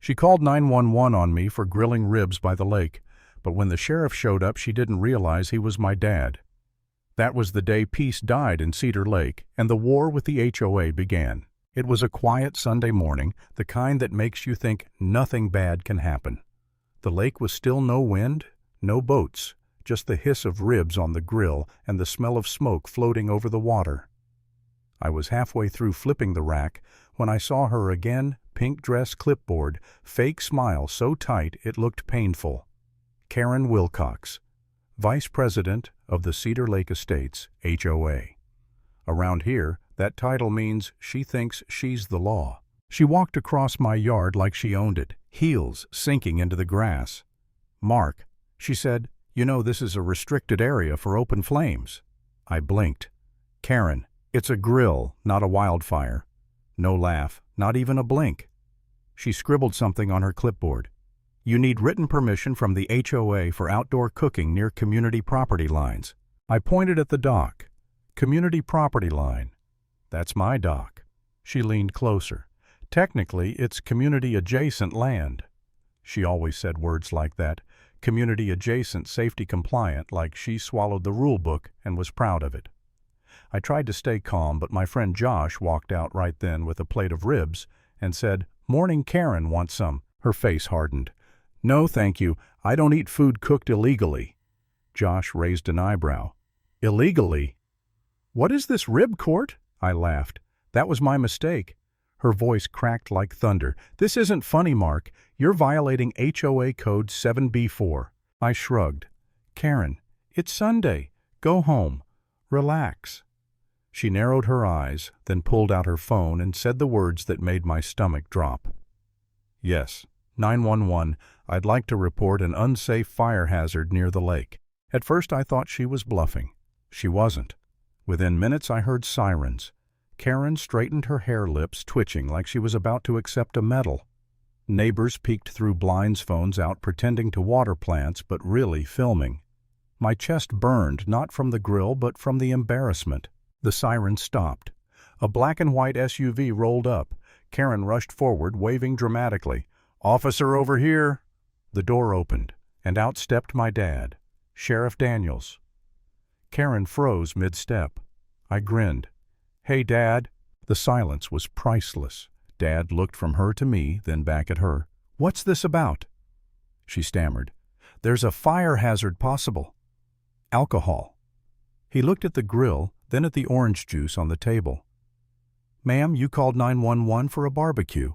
She called 911 on me for grilling ribs by the lake, but when the sheriff showed up she didn't realize he was my dad. That was the day peace died in Cedar Lake and the war with the HOA began. It was a quiet Sunday morning, the kind that makes you think nothing bad can happen. The lake was still no wind, no boats, just the hiss of ribs on the grill and the smell of smoke floating over the water. I was halfway through flipping the rack when I saw her again, pink dress, clipboard, fake smile so tight it looked painful. Karen Wilcox, Vice President of the Cedar Lake Estates, HOA. Around here, that title means she thinks she's the law. She walked across my yard like she owned it, heels sinking into the grass. "Mark," she said, "you know this is a restricted area for open flames." I blinked. "Karen, it's a grill, not a wildfire." No laugh, not even a blink. She scribbled something on her clipboard. "You need written permission from the HOA for outdoor cooking near community property lines." I pointed at the dock. "Community property line. That's my dock." She leaned closer. "Technically, it's community-adjacent land." She always said words like that. Community-adjacent, safety-compliant, like she swallowed the rule book and was proud of it. I tried to stay calm, but my friend Josh walked out right then with a plate of ribs and said, "Morning, Karen, want some?" Her face hardened. "No, thank you. I don't eat food cooked illegally." Josh raised an eyebrow. "Illegally? What is this rib court?" I laughed. "That was my mistake." Her voice cracked like thunder. "This isn't funny, Mark. You're violating HOA Code 7B4. I shrugged. "Karen, it's Sunday. Go home. Relax." She narrowed her eyes, then pulled out her phone and said the words that made my stomach drop. "Yes, 911, I'd like to report an unsafe fire hazard near the lake." At first I thought she was bluffing. She wasn't. Within minutes I heard sirens. Karen straightened her hair lips, twitching like she was about to accept a medal. Neighbors peeked through blinds, phones out, pretending to water plants, but really filming. My chest burned, not from the grill, but from the embarrassment. The siren stopped. A black and white SUV rolled up. Karen rushed forward, waving dramatically. "Officer over here!" The door opened, and out stepped my dad, Sheriff Daniels. Karen froze mid-step. I grinned. "Hey, Dad." The silence was priceless. Dad looked from her to me, then back at her. "What's this about?" She stammered. "There's a fire hazard possible." "Alcohol." He looked at the grill, then at the orange juice on the table. "Ma'am, you called 911 for a barbecue."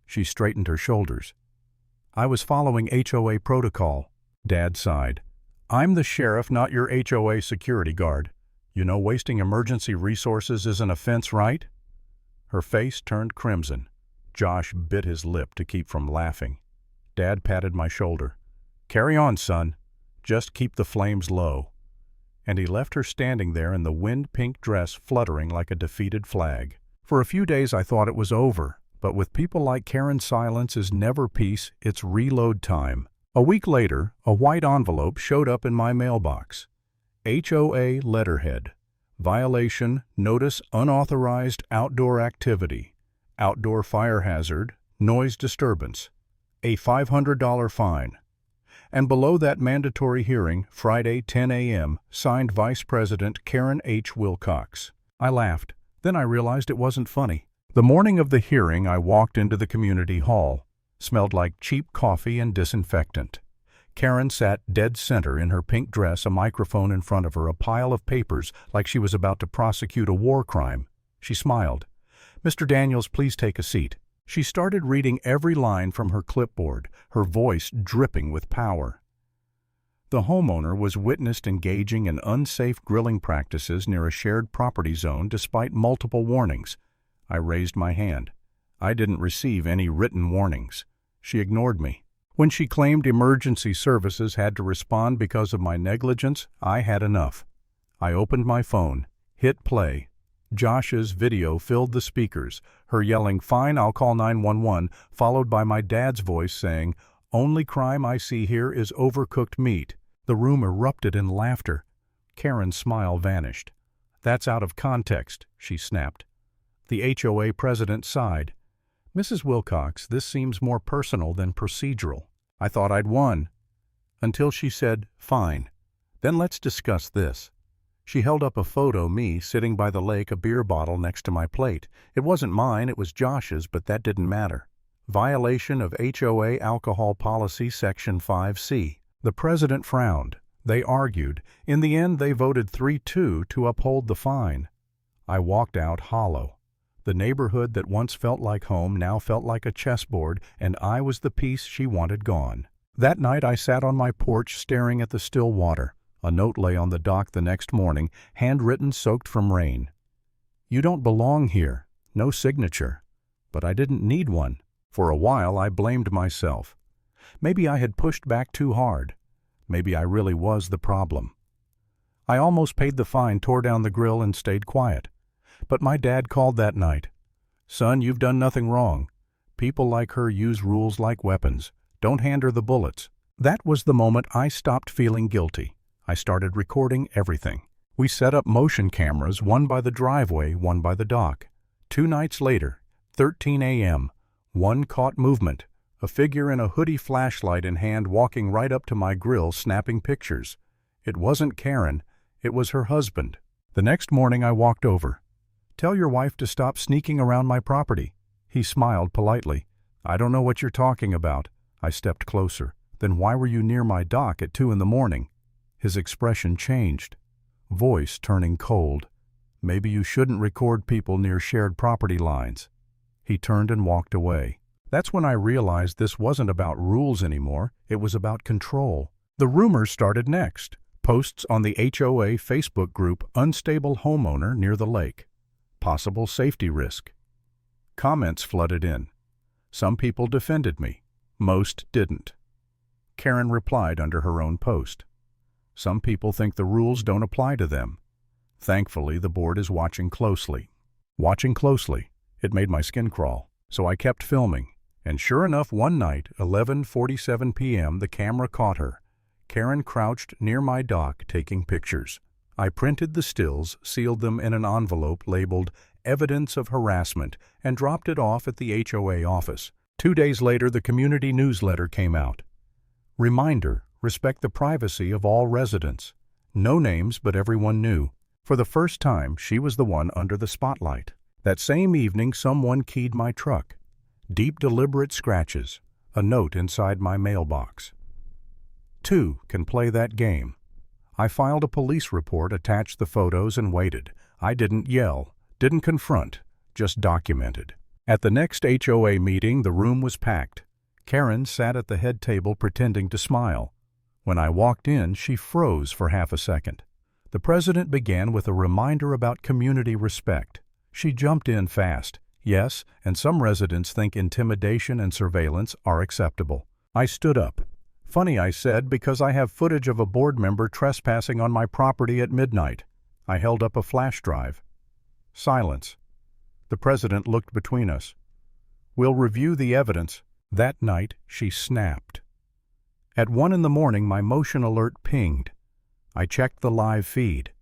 She straightened her shoulders. "I was following HOA protocol." Dad sighed. "I'm the sheriff, not your HOA security guard. You know wasting emergency resources is an offense, right?" Her face turned crimson. Josh bit his lip to keep from laughing. Dad patted my shoulder. "Carry on, son. Just keep the flames low." And he left her standing there in the wind-pink dress fluttering like a defeated flag. For a few days I thought it was over, but with people like Karen, silence is never peace, it's reload time. A week later, a white envelope showed up in my mailbox. HOA letterhead. Violation, notice unauthorized outdoor activity, outdoor fire hazard, noise disturbance, a $500 fine. And below that, mandatory hearing, Friday, 10 a.m., signed Vice President Karen H. Wilcox. I laughed. Then I realized it wasn't funny. The morning of the hearing, I walked into the community hall. Smelled like cheap coffee and disinfectant. Karen sat dead center in her pink dress, a microphone in front of her, a pile of papers like she was about to prosecute a war crime. She smiled. "Mr. Daniels, please take a seat." She started reading every line from her clipboard, her voice dripping with power. The homeowner was witnessed engaging in unsafe grilling practices near a shared property zone despite multiple warnings. I raised my hand. I didn't receive any written warnings. She ignored me. When she claimed emergency services had to respond because of my negligence, I had enough. I opened my phone, hit play. Josh's video filled the speakers, her yelling, "Fine, I'll call 911, followed by my dad's voice saying, "Only crime I see here is overcooked meat." The room erupted in laughter. Karen's smile vanished. "That's out of context," she snapped. The HOA president sighed. Mrs. Wilcox, this seems more personal than procedural. I thought I'd won. Until she said, fine. Then let's discuss this. She held up a photo me sitting by the lake, a beer bottle next to my plate. It wasn't mine, it was Josh's, but that didn't matter. Violation of HOA Alcohol Policy Section 5C. The president frowned. They argued. In the end, they voted 3-2 to uphold the fine. I walked out hollow. The neighborhood that once felt like home now felt like a chessboard, and I was the piece she wanted gone. That night I sat on my porch staring at the still water. A note lay on the dock the next morning, handwritten, soaked from rain. You don't belong here. No signature. But I didn't need one. For a while I blamed myself. Maybe I had pushed back too hard. Maybe I really was the problem. I almost paid the fine, tore down the grill, and stayed quiet. But my dad called that night. Son, you've done nothing wrong. People like her use rules like weapons. Don't hand her the bullets. That was the moment I stopped feeling guilty. I started recording everything. We set up motion cameras, one by the driveway, one by the dock. 2 nights later, 13 a.m., one caught movement. A figure in a hoodie, flashlight in hand, walking right up to my grill, snapping pictures. It wasn't Karen. It was her husband. The next morning I walked over. Tell your wife to stop sneaking around my property. He smiled politely. I don't know what you're talking about. I stepped closer. Then why were you near my dock at 2 in the morning? His expression changed. Voice turning cold. Maybe you shouldn't record people near shared property lines. He turned and walked away. That's when I realized this wasn't about rules anymore. It was about control. The rumors started next. Posts on the HOA Facebook group, unstable homeowner near the lake. Possible safety risk. Comments flooded in. Some people defended me. Most didn't. Karen replied under her own post. Some people think the rules don't apply to them. Thankfully, the board is watching closely. Watching closely. It made my skin crawl. So I kept filming. And sure enough, one night, 11:47 p.m., the camera caught her. Karen crouched near my dock taking pictures. I printed the stills, sealed them in an envelope labeled Evidence of Harassment, and dropped it off at the HOA office. 2 days later, the community newsletter came out. Reminder, respect the privacy of all residents. No names, but everyone knew. For the first time, she was the one under the spotlight. That same evening, someone keyed my truck. Deep, deliberate scratches. A note inside my mailbox. 2 can play that game. I filed a police report, attached the photos, and waited. I didn't yell, didn't confront, just documented. At the next HOA meeting, the room was packed. Karen sat at the head table pretending to smile. When I walked in, she froze for half a second. The president began with a reminder about community respect. She jumped in fast. Yes, and some residents think intimidation and surveillance are acceptable. I stood up. Funny, I said, because I have footage of a board member trespassing on my property at midnight. I held up a flash drive. Silence. The president looked between us. We'll review the evidence. That night, she snapped. At 1 in the morning, my motion alert pinged. I checked the live feed.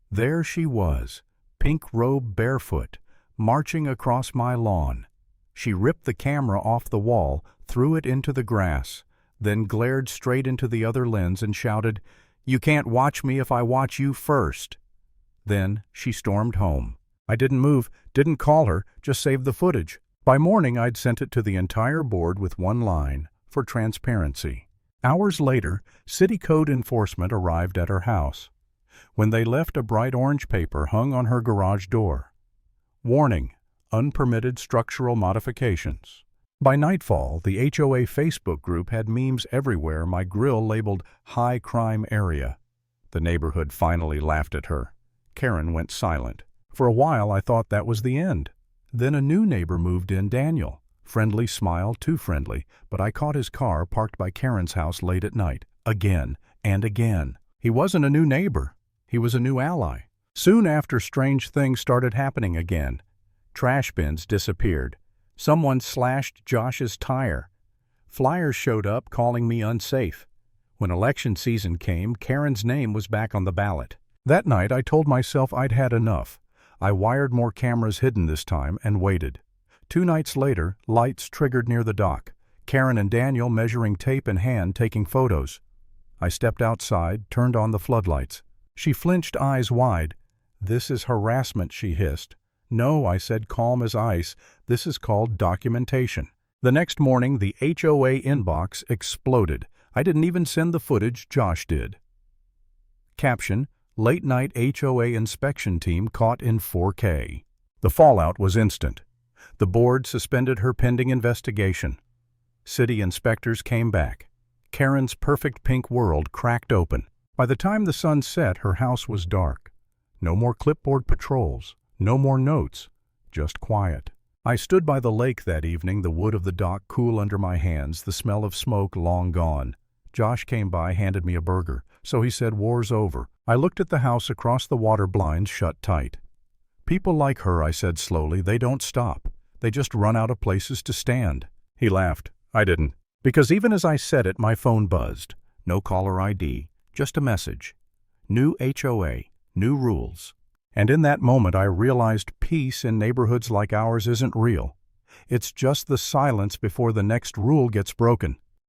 There she was, pink robe, barefoot, marching across my lawn. She ripped the camera off the wall, threw it into the grass, then glared straight into the other lens and shouted, "You can't watch me if I watch you first." Then she stormed home. I didn't move, didn't call her, just saved the footage. By morning, I'd sent it to the entire board with one line, for transparency. Hours later, city code enforcement arrived at her house. When they left, a bright orange paper hung on her garage door. Warning, unpermitted structural modifications. By nightfall, the HOA Facebook group had memes everywhere, my grill labeled high crime area. The neighborhood finally laughed at her. Karen went silent. For a while, I thought that was the end. Then a new neighbor moved in, Daniel. Friendly smile, too friendly, but I caught his car parked by Karen's house late at night. Again and again. He wasn't a new neighbor. He was a new ally. Soon after, strange things started happening again. Trash bins disappeared. Someone slashed Josh's tire. Flyers showed up calling me unsafe. When election season came, Karen's name was back on the ballot. That night, I told myself I'd had enough. I wired more cameras hidden this time and waited. 2 nights later, lights triggered near the dock. Karen and Daniel measuring tape in hand, taking photos. I stepped outside, turned on the floodlights. She flinched, eyes wide. "This is harassment," she hissed. "No," I said, calm as ice. "This is called documentation." The next morning, the HOA inbox exploded. I didn't even send the footage, Josh did. Caption: Late-night HOA inspection team caught in 4K. The fallout was instant. The board suspended her pending investigation. City inspectors came back. Karen's perfect pink world cracked open. By the time the sun set, her house was dark. No more clipboard patrols. No more notes. Just quiet. I stood by the lake that evening, the wood of the dock cool under my hands, the smell of smoke long gone. Josh came by, handed me a burger. So he said, "War's over." I looked at the house across the water, blinds shut tight. "People like her," I said slowly, "they don't stop. They just run out of places to stand." He laughed. I didn't. Because even as I said it, my phone buzzed. No caller ID, just a message. New HOA, new rules. And in that moment I realized peace in neighborhoods like ours isn't real. It's just the silence before the next rule gets broken.